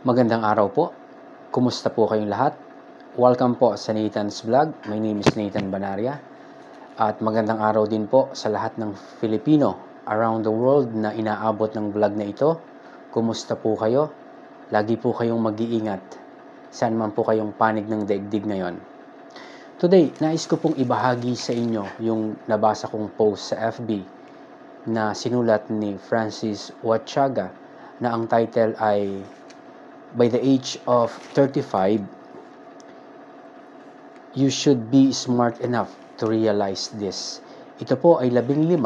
Magandang araw po. Kumusta po kayong lahat? Welcome po sa Nathan's Vlog. My name is Nathan Banaria. At magandang araw din po sa lahat ng Filipino around the world na inaabot ng vlog na ito. Kumusta po kayo? Lagi po kayong mag-iingat. Saan man po kayong panig ng daigdig ngayon. Today, nais ko pong ibahagi sa inyo yung nabasa kong post sa FB na sinulat ni Francis Huachaga na ang title ay by the age of 35, you should be smart enough to realize this. Ito po ay 15,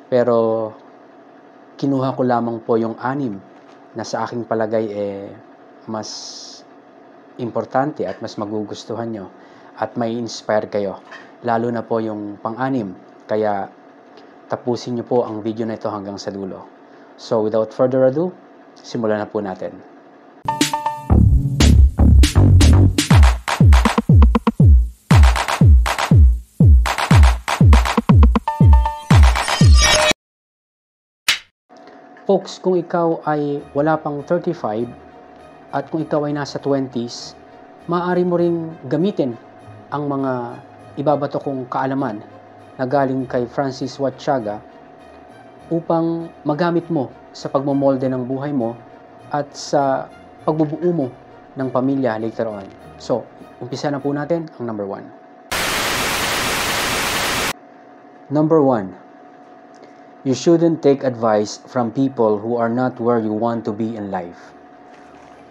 pero kinuha ko lamang po yung 6 na sa aking palagay mas importante at mas magugustuhan nyo at may inspire kayo. Lalo na po yung pang-6. Kaya tapusin nyo po ang video na ito hanggang sa dulo. So without further ado, simulan na po natin. Folks, kung ikaw ay wala pang 35 at kung ikaw ay nasa 20s, maaari mo ring gamitin ang mga ibabato kong kaalaman na galing kay Francis Huachaga upang magamit mo sa pagmomolde ng buhay mo at sa pagbubuo mo ng pamilya later on. So, umpisa na po natin ang number 1. Number 1. You shouldn't take advice from people who are not where you want to be in life.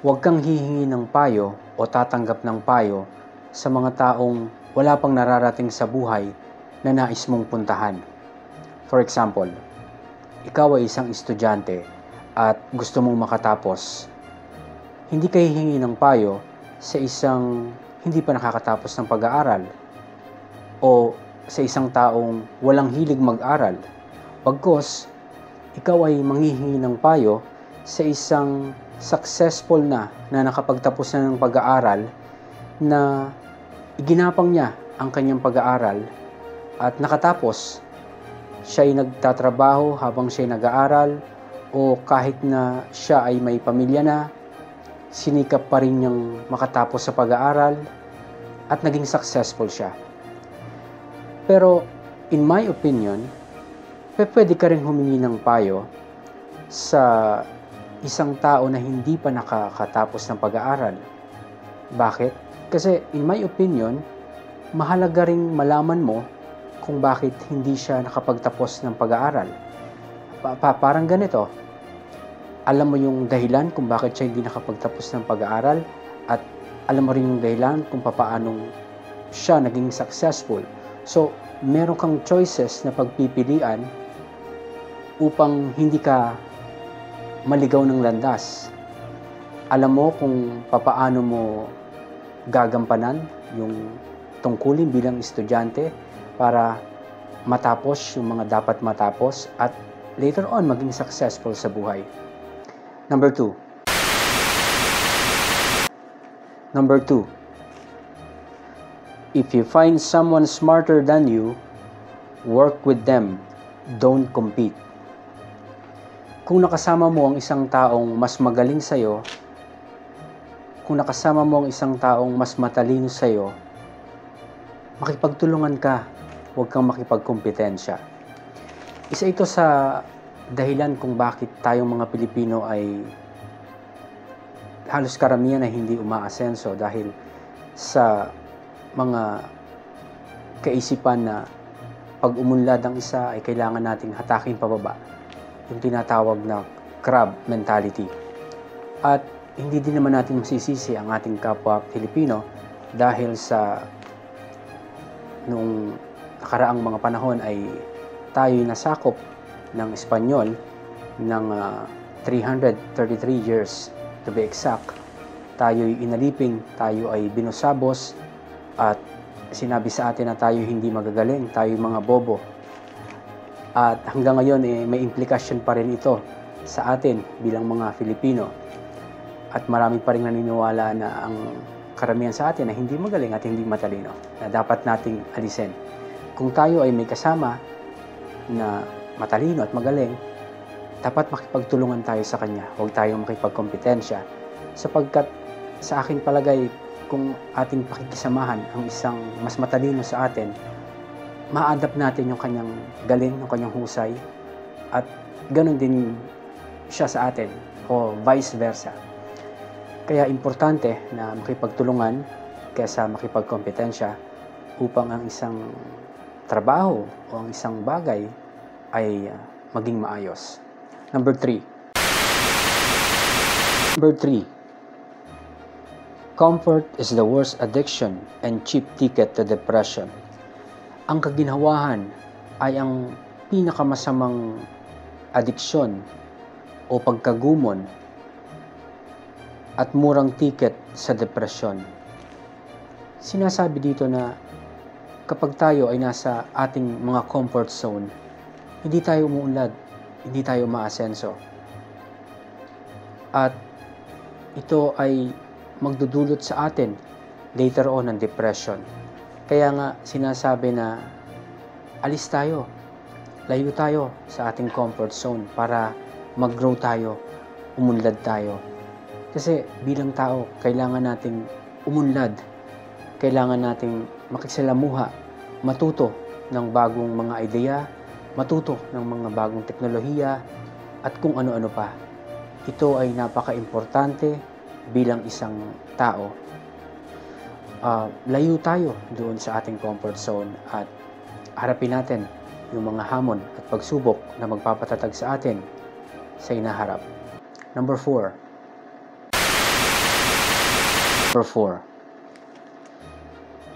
Huwag kang hihingi ng payo o tatanggap ng payo sa mga taong wala pang nararating sa buhay na nais mong puntahan. For example, ikaw ay isang estudyante at gusto mong makatapos. Hindi ka hihingi ng payo sa isang hindi pa nakakatapos ng pag-aaral o sa isang taong walang hilig mag-aral. Pagkos, ikaw ay manghihingi ng payo sa isang successful na nakapagtapos na ng pag-aaral na iginapang niya ang kanyang pag-aaral at nakatapos. Siya ay nagtatrabaho habang siya ay nag-aaral o kahit na siya ay may pamilya na, sinikap pa rin niyang makatapos sa pag-aaral at naging successful siya. Pero in my opinion, pwede ka rin humingi ng payo sa isang tao na hindi pa nakakatapos ng pag-aaral. Bakit? Kasi in my opinion, mahalaga ring malaman mo kung bakit hindi siya nakapagtapos ng pag-aaral. Parang ganito, alam mo yung dahilan kung bakit siya hindi nakapagtapos ng pag-aaral at alam mo rin yung dahilan kung paano siya naging successful. So, meron kang choices na pagpipilian upang hindi ka maligaw ng landas. Alam mo kung papaano mo gagampanan yung tungkulin bilang estudyante para matapos yung mga dapat matapos at later on maging successful sa buhay. Number 2. If you find someone smarter than you, work with them. Don't compete. Kung nakasama mo ang isang taong mas magaling sa'yo, kung nakasama mo ang isang taong mas matalino sa'yo, makipagtulungan ka, huwag kang makipagkompetensya. Isa ito sa dahilan kung bakit tayong mga Pilipino ay halos karamihan ay hindi umaasenso dahil sa mga kaisipan na pag umunlad ang isa ay kailangan nating hatakin pababa. Yung tinatawag na crab mentality. At hindi din naman natin masisisi ang ating kapwa Pilipino dahil sa noong nakaraang mga panahon ay tayo'y nasakop ng Espanyol ng 333 years to be exact. Tayo'y inaliping, tayo ay binusabos at sinabi sa atin na tayo hindi magagaling, tayo'y mga bobo. At hanggang ngayon may implikasyon pa rin ito sa atin bilang mga Filipino. At marami pa rin naniniwala na ang karamihan sa atin na hindi magaling at hindi matalino, na dapat nating alisin. Kung tayo ay may kasama na matalino at magaling, dapat makipagtulungan tayo sa kanya. Huwag tayong makipagkompetensya sapagkat sa aking palagay, kung ating pakikisamahan ang isang mas matalino sa atin, ma-adapt natin yung kanyang galing, yung kanyang husay, at ganun din siya sa atin, o vice versa. Kaya importante na makipagtulungan kaysa makipagkompetensya upang ang isang trabaho o ang isang bagay ay maging maayos. Number 3. Comfort is the worst addiction and cheap ticket to depression. Ang kaginhawahan ay ang pinakamasamang adiksyon o pagkagumon at murang ticket sa depresyon. Sinasabi dito na kapag tayo ay nasa ating mga comfort zone, hindi tayo umuunlad, hindi tayo maasenso. At ito ay magdudulot sa atin later on ng depression. Kaya nga sinasabi na alis tayo, layo tayo sa ating comfort zone para mag-grow tayo, umunlad tayo. Kasi bilang tao, kailangan nating umunlad, kailangan nating makisalamuha, matuto ng bagong mga ideya, matuto ng mga bagong teknolohiya, at kung ano-ano pa. Ito ay napaka-importante bilang isang tao. Layo tayo doon sa ating comfort zone at harapin natin yung mga hamon at pagsubok na magpapatatag sa atin sa inaharap. Number 4.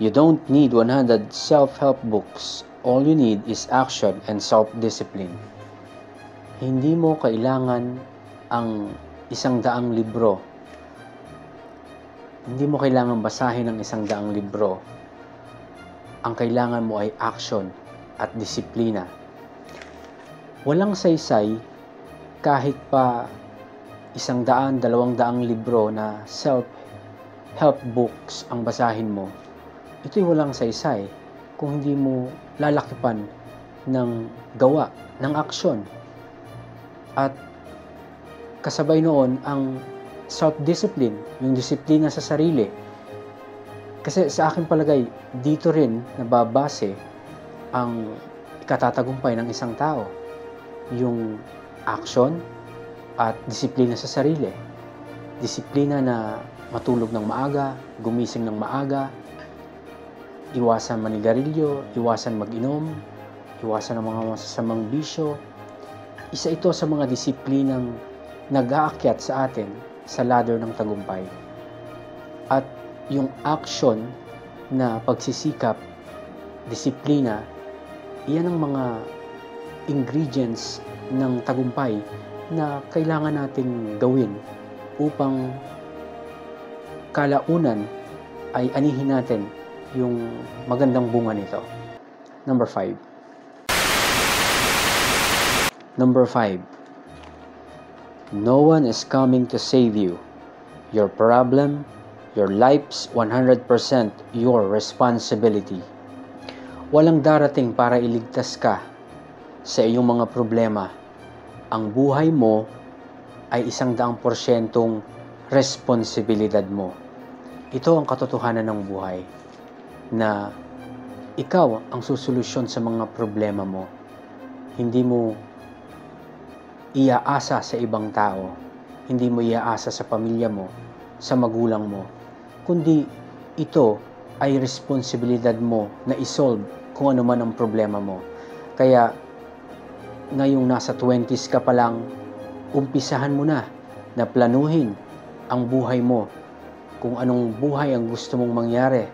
You don't need 100 self-help books. All you need is action and self-discipline. Hindi mo kailangan ang 100 libro. Hindi mo kailangan basahin ang 100 libro. Ang kailangan mo ay action at disiplina. Walang saysay kahit pa 100, 200 libro na self-help books ang basahin mo. Ito'y walang saysay kung hindi mo lalakipan ng gawa, ng aksyon. At kasabay noon ang self-discipline, yung disiplina sa sarili. Kasi sa aking palagay, dito rin nababase ang ikatatagumpay ng isang tao. Yung action at disiplina sa sarili. Disiplina na matulog ng maaga, gumising ng maaga, iwasan manigarilyo, iwasan mag-inom, iwasan ang mga masasamang bisyo. Isa ito sa mga disiplinang nag-aakyat sa atin sa ladder ng tagumpay. At yung action na pagsisikap, disiplina, iyan ang mga ingredients ng tagumpay na kailangan nating gawin upang kalaunan ay anihin natin yung magandang bunga nito. Number 5. No one is coming to save you. Your problem, your life's 100% your responsibility. Walang darating para iligtas ka sa iyong mga problema. Ang buhay mo ay 100% responsibilidad mo. Ito ang katotohanan ng buhay, na ikaw ang susolusyon sa mga problema mo. Hindi mo iaasa sa ibang tao, hindi mo iaasa sa pamilya mo, sa magulang mo, kundi ito ay responsibilidad mo na isolve kung ano man ang problema mo. Kaya ngayong nasa 20s ka pa lang, umpisahan mo na planuhin ang buhay mo, kung anong buhay ang gusto mong mangyari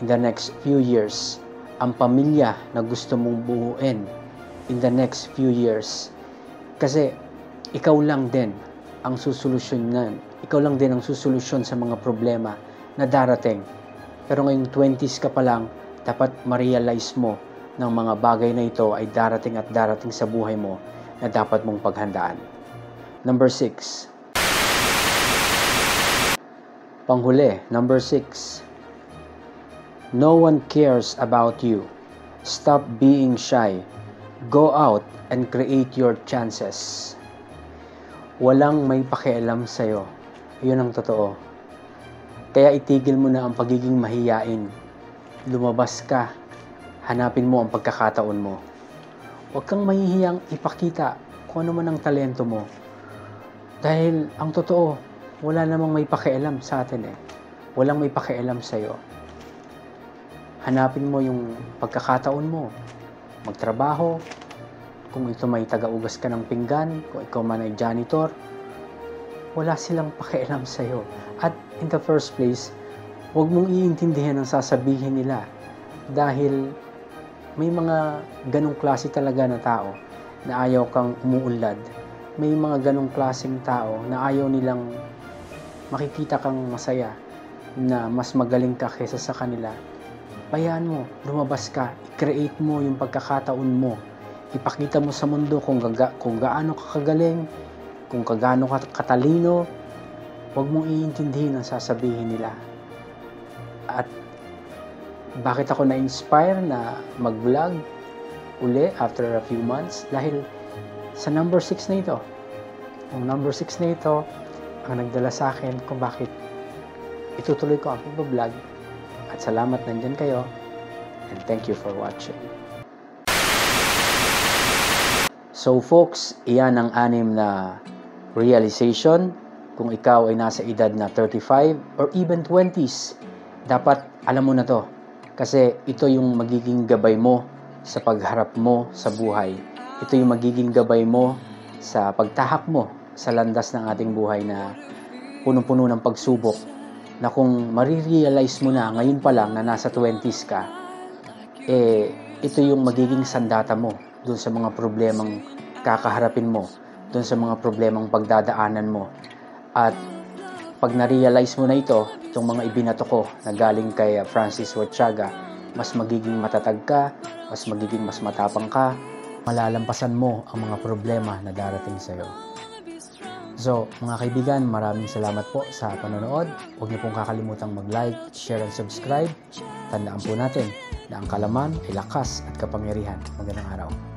in the next few years, ang pamilya na gusto mong buuin in the next few years. Kasi ikaw lang din ang susolusyonan. Ikaw lang din ang susolusyon sa mga problema na darating. Pero ngayong 20s ka pa lang, dapat ma-realize mo ng mga bagay na ito ay darating at darating sa buhay mo na dapat mong paghandaan. Number 6. Panghuli, number 6. No one cares about you. Stop being shy. Go out and create your chances. Walang may pakialam sa'yo. Yun ang totoo. Kaya itigil mo na ang pagiging mahiyain. Lumabas ka. Hanapin mo ang pagkakataon mo. Huwag kang mahihiyang ipakita kung ano man ang talento mo. Dahil ang totoo, wala namang may pakialam sa atin eh. Walang may pakialam sa'yo. Hanapin mo yung pagkakataon mo. Magtrabaho. Kung ito may taga-ugas ka ng pinggan, kung ikaw man ay janitor, wala silang pakialam sa'yo. At in the first place, huwag mong iintindihan ang sasabihin nila. Dahil may mga ganong klase talaga na tao na ayaw kang umuunlad. May mga ganong klaseng tao na ayaw nilang makikita kang masaya, na mas magaling ka kaysa sa kanila. Bayaan mo, lumabas ka, i-create mo yung pagkakataon mo. Ipakita mo sa mundo kung gaano ka kagaling, kung gaano ka katalino. Huwag mong iintindihin ang sasabihin nila. At bakit ako na-inspire na mag-vlog uli after a few months? Dahil sa number 6 na ito. Ang number 6 na ito ang nagdala sa akin kung bakit itutuloy ko ang pag-vlog. At salamat nandyan kayo. And thank you for watching. So folks, iyan ang 6 na realization. Kung ikaw ay nasa edad na 35 or even 20s, dapat alam mo na to. Kasi ito yung magiging gabay mo sa pagharap mo sa buhay. Ito yung magiging gabay mo sa pagtahak mo sa landas ng ating buhay na punong-puno ng pagsubok. Na kung marirealize mo na ngayon pa lang na nasa 20s ka, ito yung magiging sandata mo dun sa mga problemang kakaharapin mo, dun sa mga problemang pagdadaanan mo. At pag na-realize mo na ito, itong mga ibinato ko na galing kay Francis Huachaga, mas magiging matatag ka, mas matapang ka, malalampasan mo ang mga problema na darating sa'yo. So, mga kaibigan, maraming salamat po sa panonood. Huwag niyo pong kakalimutang mag-like, share, and subscribe. Tandaan po natin na ang kalaman ay lakas at kapangyarihan. Magandang araw.